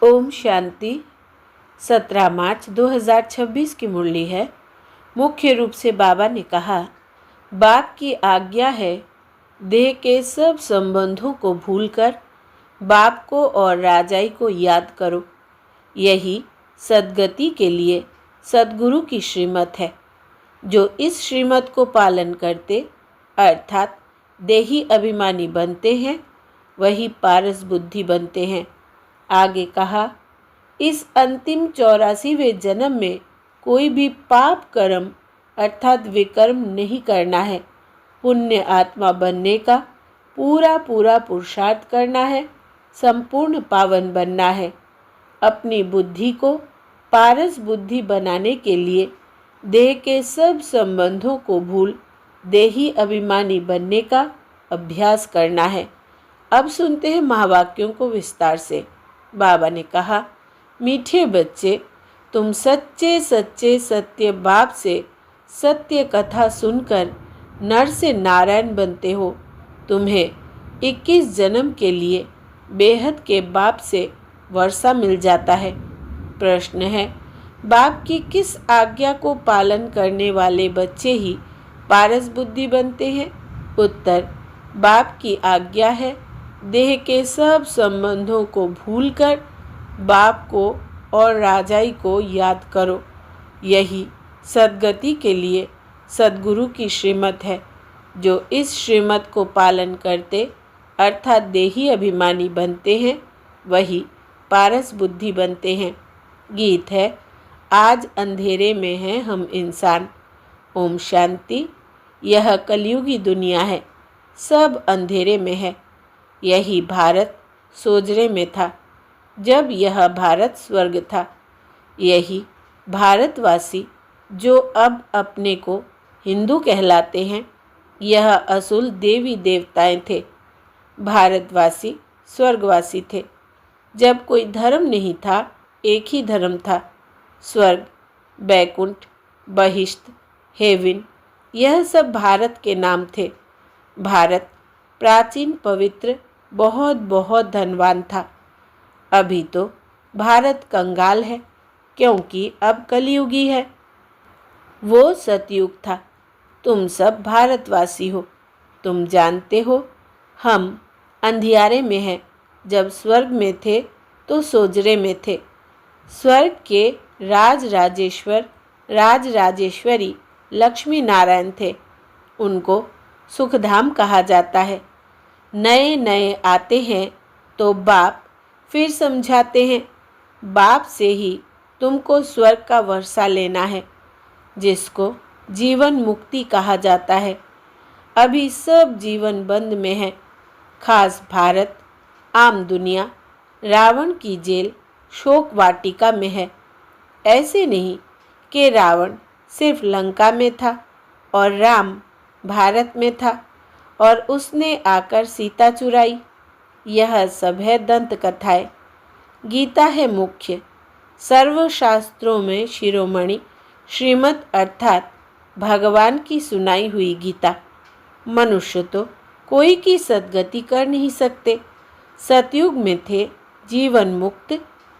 ओम शांति। 17 मार्च 2026 की मुरली है। मुख्य रूप से बाबा ने कहा, बाप की आज्ञा है देह के सब संबंधों को भूलकर बाप को और राजाई को याद करो। यही सद्गति के लिए सद्गुरु की श्रीमत है। जो इस श्रीमत को पालन करते अर्थात देही अभिमानी बनते हैं, वही पारस बुद्धि बनते हैं। आगे कहा, इस अंतिम 84वें जन्म में कोई भी पाप कर्म अर्थात विकर्म नहीं करना है। पुण्य आत्मा बनने का पूरा पुरुषार्थ करना है। संपूर्ण पावन बनना है। अपनी बुद्धि को पारस बुद्धि बनाने के लिए देह के सब संबंधों को भूल देही अभिमानी बनने का अभ्यास करना है। अब सुनते हैं महावाक्यों को विस्तार से। बाबा ने कहा, मीठे बच्चे, तुम सच्चे सच्चे सत्य बाप से सत्य कथा सुनकर नर से नारायण बनते हो। तुम्हें 21 जन्म के लिए बेहद के बाप से वर्षा मिल जाता है। प्रश्न है, बाप की किस आज्ञा को पालन करने वाले बच्चे ही पारस बुद्धि बनते हैं? उत्तर, बाप की आज्ञा है देह के सब संबंधों को भूलकर बाप को और राजाई को याद करो। यही सद्गति के लिए सद्गुरु की श्रीमत है। जो इस श्रीमत को पालन करते अर्थात देही अभिमानी बनते हैं, वही पारस बुद्धि बनते हैं। गीत है, आज अंधेरे में हैं हम इंसान। ओम शांति। यह कलयुगी दुनिया है, सब अंधेरे में है। यही भारत सोजरे में था जब यह भारत स्वर्ग था। यही भारतवासी जो अब अपने को हिंदू कहलाते हैं, यह असुल देवी देवताएं थे। भारतवासी स्वर्गवासी थे। जब कोई धर्म नहीं था, एक ही धर्म था। स्वर्ग, बैकुंठ, बहिष्ठ, हेवन, यह सब भारत के नाम थे। भारत प्राचीन पवित्र बहुत बहुत धनवान था। अभी तो भारत कंगाल है, क्योंकि अब कलयुगी है। वो सतयुग था। तुम सब भारतवासी हो। तुम जानते हो हम अंधियारे में हैं। जब स्वर्ग में थे तो सोजरे में थे। स्वर्ग के राजराजेश्वर राजराजेश्वरी लक्ष्मी नारायण थे। उनको सुखधाम कहा जाता है। नए नए आते हैं तो बाप फिर समझाते हैं। बाप से ही तुमको स्वर्ग का वर्षा लेना है, जिसको जीवन मुक्ति कहा जाता है। अभी सब जीवन बंद में है। खास भारत, आम दुनिया रावण की जेल शोक वाटिका में है। ऐसे नहीं कि रावण सिर्फ लंका में था और राम भारत में था और उसने आकर सीता चुराई। यह सब है दंत कथाएं। गीता है मुख्य। सर्व शास्त्रों में शिरोमणि श्रीमत अर्थात भगवान की सुनाई हुई गीता। मनुष्य तो कोई की सद्गति कर नहीं सकते। सतयुग में थे जीवन मुक्त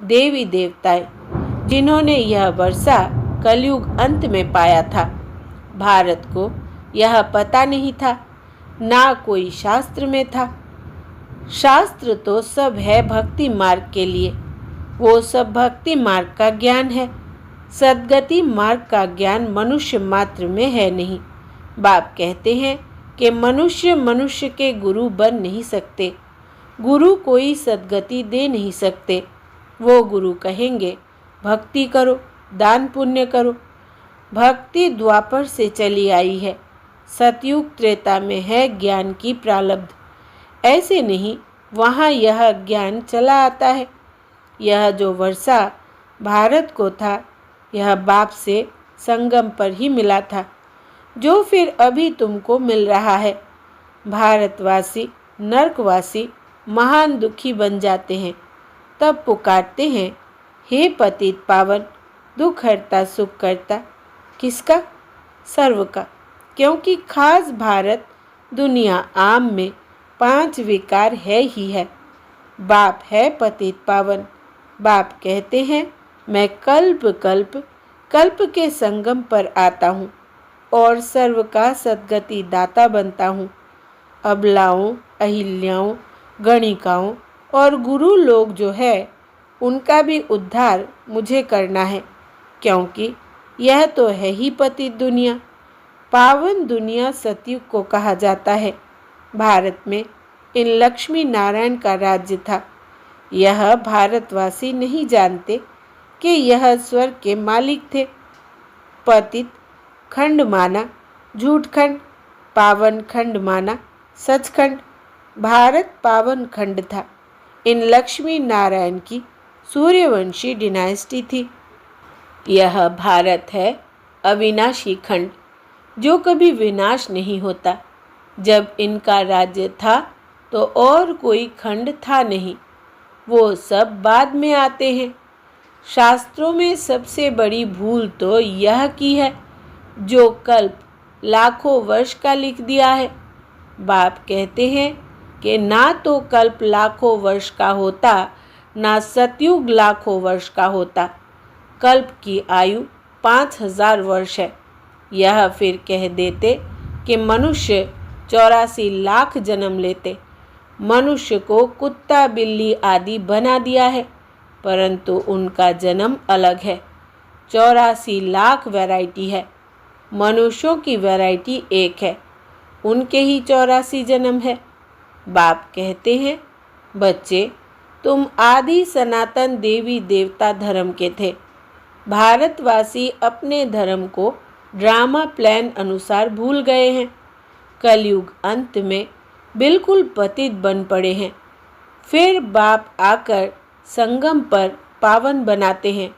देवी देवताएं, जिन्होंने यह वर्षा कलयुग अंत में पाया था। भारत को यह पता नहीं था, ना कोई शास्त्र में था। शास्त्र तो सब है भक्ति मार्ग के लिए। वो सब भक्ति मार्ग का ज्ञान है। सद्गति मार्ग का ज्ञान मनुष्य मात्र में है नहीं। बाप कहते हैं कि मनुष्य मनुष्य के गुरु बन नहीं सकते। गुरु कोई सद्गति दे नहीं सकते। वो गुरु कहेंगे भक्ति करो, दान पुण्य करो। भक्ति द्वापर से चली आई है। सतयुग त्रेता में है ज्ञान की प्रारब्ध। ऐसे नहीं, वहाँ यह ज्ञान चला आता है। यह जो वर्षा भारत को था, यह बाप से संगम पर ही मिला था, जो फिर अभी तुमको मिल रहा है। भारतवासी नरकवासी महान दुखी बन जाते हैं। तब पुकारते हैं, हे पतित पावन, दुख हरता सुख करता। किसका? सर्व का। क्योंकि खास भारत दुनिया आम में 5 विकार है ही है। बाप है पतित पावन, बाप कहते हैं, मैं कल्प कल्प कल्प के संगम पर आता हूँ और सर्व का सद्गति दाता बनता हूँ। अबलाओं, अहिल्याओं, गणिकाओं और गुरु लोग जो है उनका भी उद्धार मुझे करना है, क्योंकि यह तो है ही पतित दुनिया। पावन दुनिया सतयुग को कहा जाता है। भारत में इन लक्ष्मी नारायण का राज्य था। यह भारतवासी नहीं जानते कि यह स्वर्ग के मालिक थे। पतित खंड माना झूठखंड, पावन खंड माना सचखंड। भारत पावन खंड था। इन लक्ष्मी नारायण की सूर्यवंशी डिनाइस्टी थी। यह भारत है अविनाशी खंड, जो कभी विनाश नहीं होता। जब इनका राज्य था तो और कोई खंड था नहीं, वो सब बाद में आते हैं। शास्त्रों में सबसे बड़ी भूल तो यह की है जो कल्प लाखों वर्ष का लिख दिया है। बाप कहते हैं कि ना तो कल्प लाखों वर्ष का होता, ना सतयुग लाखों वर्ष का होता। कल्प की आयु 5000 वर्ष है। यह फिर कह देते कि मनुष्य 84 लाख जन्म लेते। मनुष्य को कुत्ता बिल्ली आदि बना दिया है, परंतु उनका जन्म अलग है। 84 लाख वैरायटी है, मनुष्यों की वैरायटी एक है, उनके ही 84 जन्म है। बाप कहते हैं, बच्चे तुम आदि सनातन देवी देवता धर्म के थे। भारतवासी अपने धर्म को ड्रामा प्लान अनुसार भूल गए हैं। कलयुग अंत में बिल्कुल पतित बन पड़े हैं। फिर बाप आकर संगम पर पावन बनाते हैं।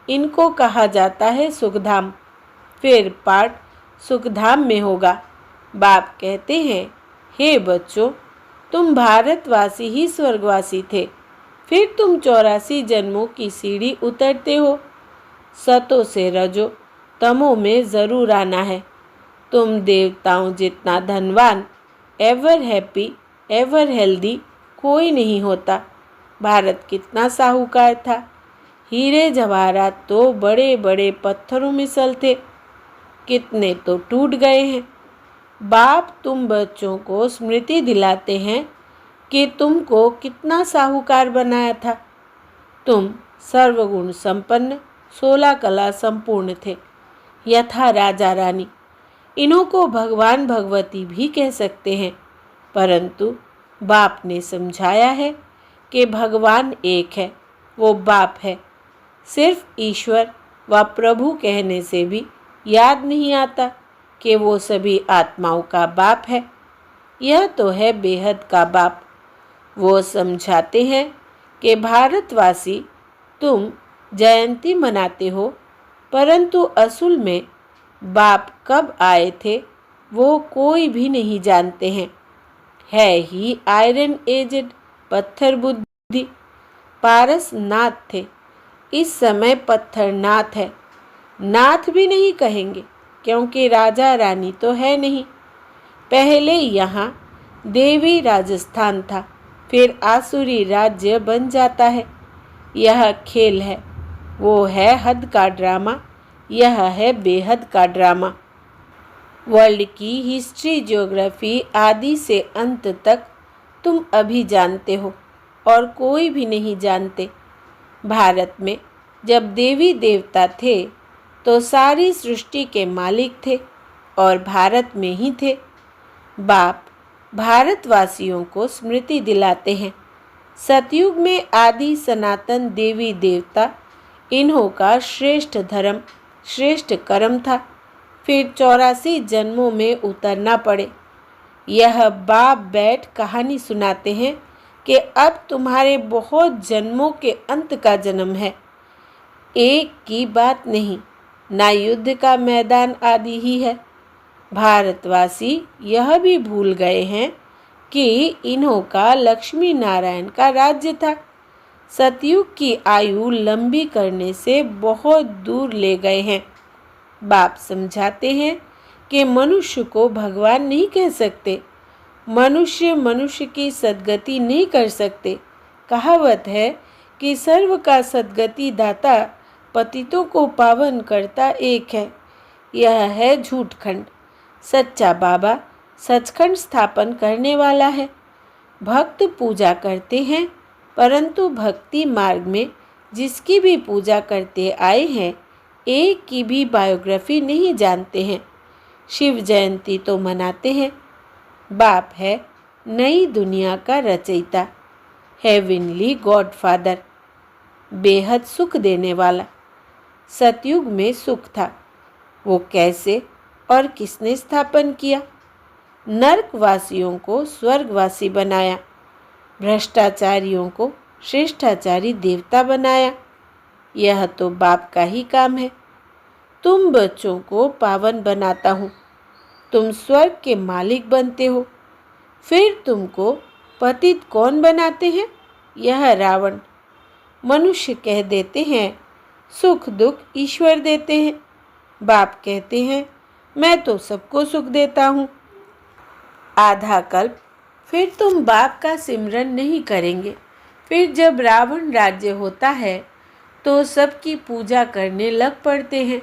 इनको कहा जाता है सुखधाम। फिर पाठ सुखधाम में होगा। बाप कहते हैं, हे बच्चों, तुम भारतवासी ही स्वर्गवासी थे, फिर तुम 84 जन्मों की सीढ़ी उतरते हो। सतो से रजो तमो में ज़रूर आना है। तुम देवताओं जितना धनवान, एवर हैप्पी, एवर हेल्दी कोई नहीं होता। भारत कितना साहूकार था। हीरे जवाहरात तो बड़े बड़े पत्थरों में सलते, कितने तो टूट गए हैं। बाप तुम बच्चों को स्मृति दिलाते हैं कि तुमको कितना साहूकार बनाया था। तुम सर्वगुण संपन्न, 16 कला संपूर्ण थे, यथा राजा रानी। इन्हों को भगवान भगवती भी कह सकते हैं, परंतु बाप ने समझाया है कि भगवान एक है, वो बाप है। सिर्फ ईश्वर व प्रभु कहने से भी याद नहीं आता कि वो सभी आत्माओं का बाप है। यह तो है बेहद का बाप। वो समझाते हैं कि भारतवासी तुम जयंती मनाते हो, परंतु असल में बाप कब आए थे वो कोई भी नहीं जानते हैं। है ही आयरन एजेड, पत्थर बुद्धि। पारस नाथ थे, इस समय पत्थर नाथ है। नाथ भी नहीं कहेंगे क्योंकि राजा रानी तो है नहीं। पहले यहाँ देवी राजस्थान था, फिर आसुरी राज्य बन जाता है। यह खेल है, वो है हद का ड्रामा, यह है बेहद का ड्रामा। वर्ल्ड की हिस्ट्री, ज्योग्राफी आदि से अंत तक तुम अभी जानते हो और कोई भी नहीं जानते। भारत में जब देवी देवता थे तो सारी सृष्टि के मालिक थे और भारत में ही थे। बाप भारतवासियों को स्मृति दिलाते हैं, सतयुग में आदि सनातन देवी देवता, इन्हों का श्रेष्ठ धर्म, श्रेष्ठ कर्म था। फिर 84 जन्मों में उतरना पड़े। यह बाप बैठ कहानी सुनाते हैं कि अब तुम्हारे बहुत जन्मों के अंत का जन्म है। एक की बात नहीं, ना युद्ध का मैदान आदि ही है। भारतवासी यह भी भूल गए हैं कि इन्हों का लक्ष्मी नारायण का राज्य था। सतयुग की आयु लंबी करने से बहुत दूर ले गए हैं। बाप समझाते हैं कि मनुष्य को भगवान नहीं कह सकते। मनुष्य मनुष्य की सद्गति नहीं कर सकते। कहावत है कि सर्व का सद्गति दाता पतितों को पावन करता एक है। यह है झूठखंड। सच्चा बाबा सचखंड स्थापन करने वाला है। भक्त पूजा करते हैं, परंतु भक्ति मार्ग में जिसकी भी पूजा करते आए हैं, एक की भी बायोग्राफी नहीं जानते हैं। शिव जयंती तो मनाते हैं। बाप है नई दुनिया का रचयिता, हेवनली गॉडफादर, बेहद सुख देने वाला। सतयुग में सुख था, वो कैसे और किसने स्थापन किया? नरकवासियों को स्वर्गवासी बनाया, भ्रष्टाचारियों को श्रेष्ठाचारी देवता बनाया। यह तो बाप का ही काम है। तुम बच्चों को पावन बनाता हूँ, तुम स्वर्ग के मालिक बनते हो। फिर तुमको पतित कौन बनाते हैं? यह रावण। मनुष्य कह देते हैं सुख दुख ईश्वर देते हैं। बाप कहते हैं मैं तो सबको सुख देता हूँ। आधा कल्प फिर तुम बाप का सिमरन नहीं करेंगे। फिर जब रावण राज्य होता है तो सबकी पूजा करने लग पड़ते हैं।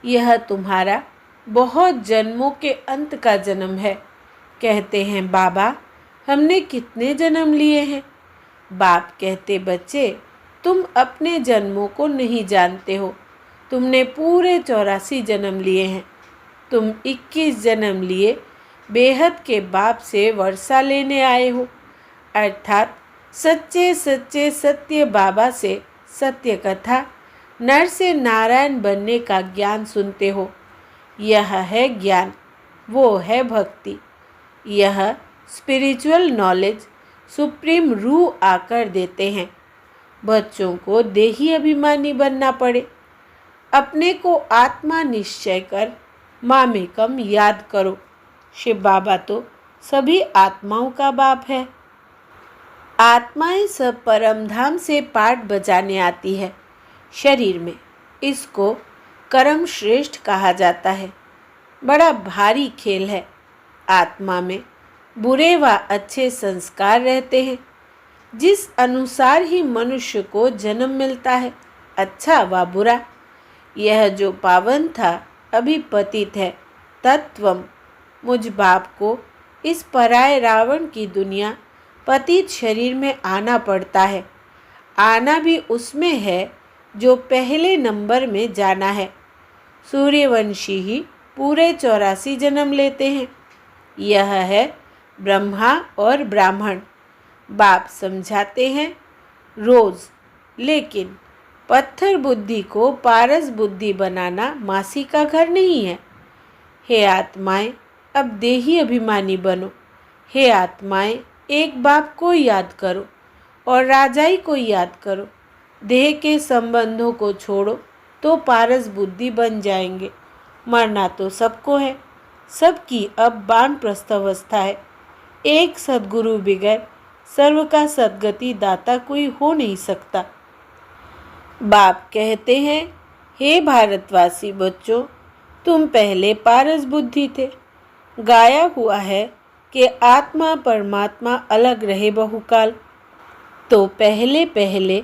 यह तुम्हारा बहुत जन्मों के अंत का जन्म है। कहते हैं बाबा हमने कितने जन्म लिए हैं? बाप कहते बच्चे तुम अपने जन्मों को नहीं जानते हो। तुमने पूरे 84 जन्म लिए हैं। तुम 21 जन्म लिए बेहद के बाप से वर्षा लेने आए हो, अर्थात सच्चे सच्चे सत्य बाबा से सत्य कथा नर से नारायण बनने का ज्ञान सुनते हो। यह है ज्ञान, वो है भक्ति। यह स्पिरिचुअल नॉलेज सुप्रीम रूह आकर देते हैं। बच्चों को देही अभिमानी बनना पड़े। अपने को आत्मा निश्चय कर मामेकम याद करो। शिव बाबा तो सभी आत्माओं का बाप है। आत्माएं सब परमधाम से पाठ बजाने आती है शरीर में। इसको कर्म श्रेष्ठ कहा जाता है। बड़ा भारी खेल है। आत्मा में बुरे व अच्छे संस्कार रहते हैं। जिस अनुसार ही मनुष्य को जन्म मिलता है, अच्छा व बुरा। यह जो पावन था अभी पतित है। तत्वम मुझ बाप को इस पराये रावण की दुनिया पतित शरीर में आना पड़ता है। आना भी उसमें है जो पहले नंबर में जाना है। सूर्यवंशी ही पूरे 84 जन्म लेते हैं। यह है ब्रह्मा और ब्राह्मण। बाप समझाते हैं रोज, लेकिन पत्थर बुद्धि को पारस बुद्धि बनाना मासी का घर नहीं है। हे आत्माएं अब देही अभिमानी बनो। हे आत्माएं एक बाप को याद करो और राजाई को याद करो। देह के संबंधों को छोड़ो तो पारस बुद्धि बन जाएंगे। मरना तो सबको है। सबकी अब वानप्रस्थ अवस्था है। एक सद्गुरु बिगर सर्व का सद्गति दाता कोई हो नहीं सकता। बाप कहते हैं हे भारतवासी बच्चों, तुम पहले पारस बुद्धि थे। गाया हुआ है कि आत्मा परमात्मा अलग रहे बहुकाल। तो पहले पहले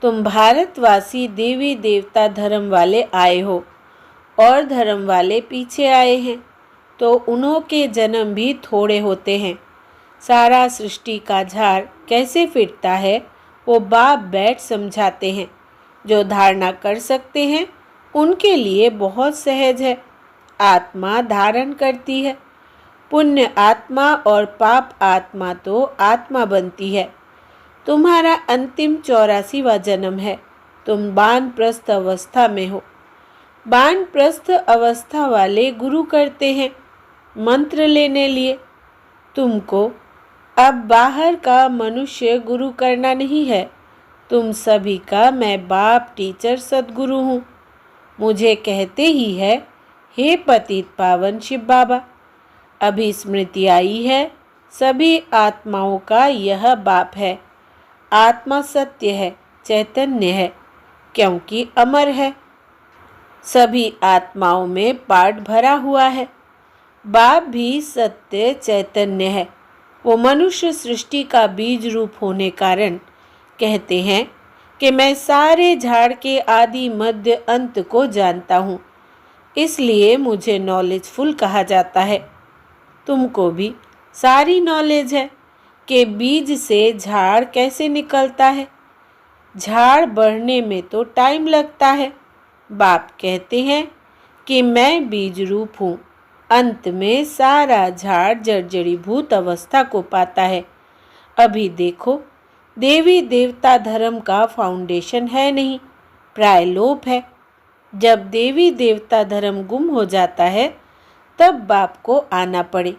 तुम भारतवासी देवी देवता धर्म वाले आए हो और धर्म वाले पीछे आए हैं, तो उन्हों के जन्म भी थोड़े होते हैं। सारा सृष्टि का झाड़ कैसे फिरता है वो बाप बैठ समझाते हैं। जो धारणा कर सकते हैं उनके लिए बहुत सहज है। आत्मा धारण करती है। पुण्य आत्मा और पाप आत्मा तो आत्मा बनती है। तुम्हारा अंतिम 84वां जन्म है। तुम वानप्रस्थ अवस्था में हो। वानप्रस्थ अवस्था वाले गुरु करते हैं मंत्र लेने लिए। तुमको अब बाहर का मनुष्य गुरु करना नहीं है। तुम सभी का मैं बाप टीचर सद्गुरु हूँ। मुझे कहते ही है हे पतित पावन शिव बाबा। अभी स्मृति आई है सभी आत्माओं का यह बाप है। आत्मा सत्य है, चैतन्य है, क्योंकि अमर है। सभी आत्माओं में पाठ भरा हुआ है। बाप भी सत्य चैतन्य है। वो मनुष्य सृष्टि का बीज रूप होने कारण कहते हैं कि मैं सारे झाड़ के आदि मध्य अंत को जानता हूँ, इसलिए मुझे नॉलेजफुल कहा जाता है। तुमको भी सारी नॉलेज है कि बीज से झाड़ कैसे निकलता है। झाड़ बढ़ने में तो टाइम लगता है। बाप कहते हैं कि मैं बीज रूप हूँ। अंत में सारा झाड़ जर्जरीभूत अवस्था को पाता है। अभी देखो, देवी देवता धर्म का फाउंडेशन है नहीं, प्रायलोप है। जब देवी देवता धर्म गुम हो जाता है तब बाप को आना पड़े।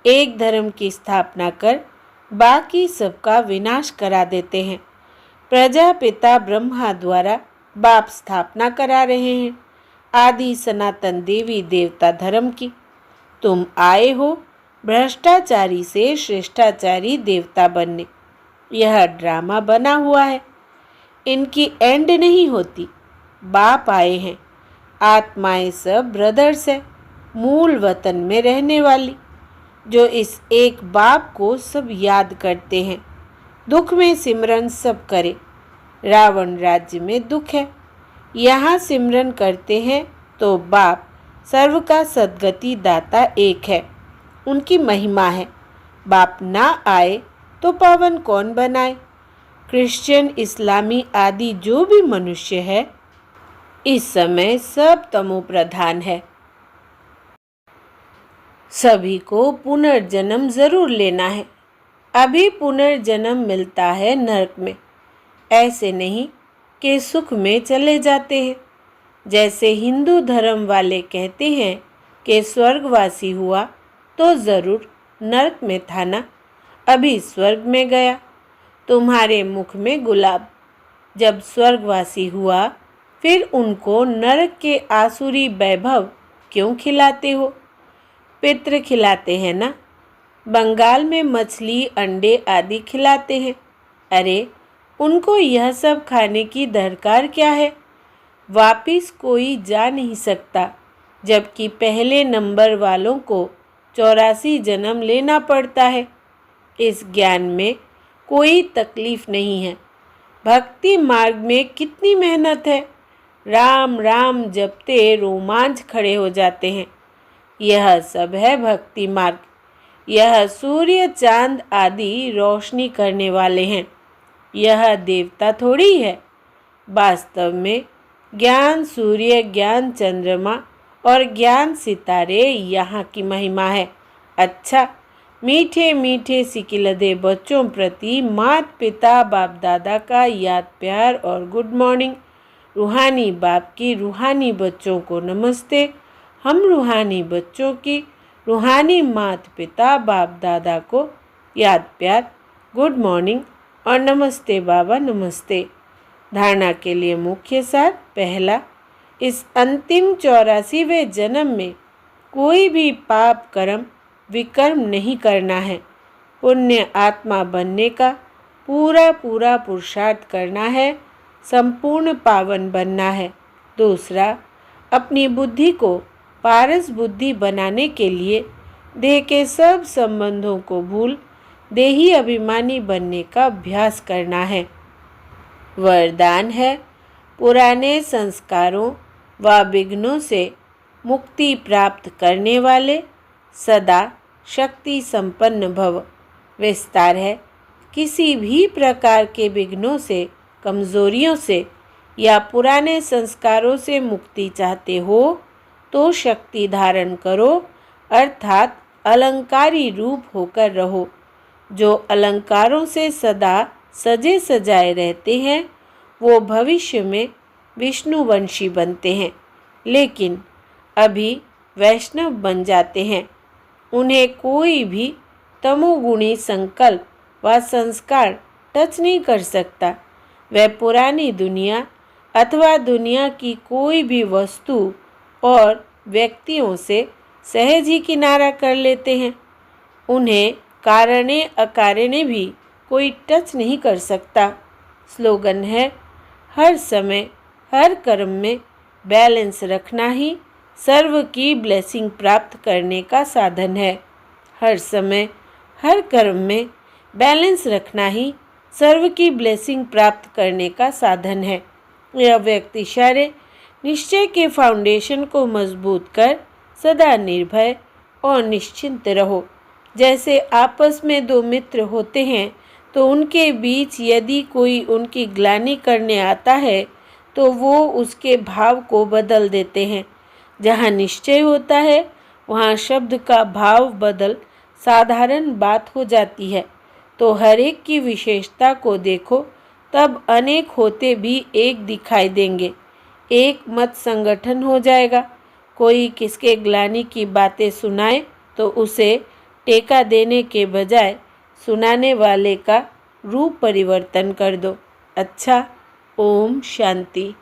एक धर्म की स्थापना कर बाकी सबका विनाश करा देते हैं। प्रजापिता ब्रह्मा द्वारा बाप स्थापना करा रहे हैं आदि सनातन देवी देवता धर्म की। तुम आए हो भ्रष्टाचारी से श्रेष्ठाचारी देवता बनने। यह ड्रामा बना हुआ है, इनकी एंड नहीं होती। बाप आए हैं, आत्माएं सब ब्रदर्स है, मूल वतन में रहने वाली, जो इस एक बाप को सब याद करते हैं। दुख में सिमरन सब करे। रावण राज्य में दुख है, यहाँ सिमरन करते हैं तो बाप सर्व का सद्गति दाता एक है, उनकी महिमा है। बाप ना आए तो पावन कौन बनाए। क्रिश्चियन, इस्लामी आदि जो भी मनुष्य है इस समय सब तमो प्रधान है। सभी को पुनर्जन्म जरूर लेना है। अभी पुनर्जन्म मिलता है नरक में, ऐसे नहीं कि सुख में चले जाते हैं। जैसे हिंदू धर्म वाले कहते हैं कि स्वर्गवासी हुआ तो ज़रूर नरक में था ना, अभी स्वर्ग में गया। तुम्हारे मुख में गुलाब, जब स्वर्गवासी हुआ फिर उनको नरक के आसुरी वैभव क्यों खिलाते हो। पितृ खिलाते हैं ना, बंगाल में मछली अंडे आदि खिलाते हैं। अरे उनको यह सब खाने की दरकार क्या है। वापिस कोई जा नहीं सकता, जबकि पहले नंबर वालों को 84 जन्म लेना पड़ता है। इस ज्ञान में कोई तकलीफ नहीं है। भक्ति मार्ग में कितनी मेहनत है। राम राम जपते रोमांच खड़े हो जाते हैं। यह सब है भक्ति मार्ग। यह सूर्य चांद आदि रोशनी करने वाले हैं। यह देवता थोड़ी है। वास्तव में ज्ञान सूर्य, ज्ञान चंद्रमा और ज्ञान सितारे यहाँ की महिमा है। अच्छा, मीठे मीठे सिकिलदे बच्चों प्रति माता पिता बाप दादा का याद प्यार और गुड मॉर्निंग। रूहानी बाप की रूहानी बच्चों को नमस्ते। हम रूहानी बच्चों की रूहानी माता पिता बाप दादा को याद प्यार, गुड मॉर्निंग और नमस्ते बाबा नमस्ते। धारणा के लिए मुख्य सार। पहला, इस अंतिम 84वें जन्म में कोई भी पाप कर्म विकर्म नहीं करना है। पुण्य आत्मा बनने का पूरा पूरा पुरुषार्थ करना है, संपूर्ण पावन बनना है। दूसरा, अपनी बुद्धि को पारस बुद्धि बनाने के लिए देह के सब संबंधों को भूल देही अभिमानी बनने का अभ्यास करना है। वरदान है, पुराने संस्कारों व विघ्नों से मुक्ति प्राप्त करने वाले सदा शक्ति संपन्न भव। विस्तार है, किसी भी प्रकार के विघ्नों से, कमजोरियों से या पुराने संस्कारों से मुक्ति चाहते हो तो शक्ति धारण करो, अर्थात अलंकारी रूप होकर रहो। जो अलंकारों से सदा सजे सजाए रहते हैं वो भविष्य में विष्णुवंशी बनते हैं, लेकिन अभी वैष्णव बन जाते हैं। उन्हें कोई भी तमोगुणी संकल्प व संस्कार टच नहीं कर सकता। वह पुरानी दुनिया अथवा दुनिया की कोई भी वस्तु और व्यक्तियों से सहज ही किनारा कर लेते हैं। उन्हें कारणे अकारणे भी कोई टच नहीं कर सकता। स्लोगन है, हर समय हर कर्म में बैलेंस रखना ही सर्व की ब्लेसिंग प्राप्त करने का साधन है। हर समय हर कर्म में बैलेंस रखना ही सर्व की ब्लेसिंग प्राप्त करने का साधन है। यह व्यक्ति सारे निश्चय के फाउंडेशन को मजबूत कर सदा निर्भय और निश्चिंत रहो। जैसे आपस में दो मित्र होते हैं तो उनके बीच यदि कोई उनकी ग्लानि करने आता है तो वो उसके भाव को बदल देते हैं। जहाँ निश्चय होता है वहाँ शब्द का भाव बदल साधारण बात हो जाती है। तो हर एक की विशेषता को देखो, तब अनेक होते भी एक दिखाई देंगे। एक मत संगठन हो जाएगा। कोई किसके ग्लानि की बातें सुनाए तो उसे टेका देने के बजाय सुनाने वाले का रूप परिवर्तन कर दो। अच्छा, ओम शांति।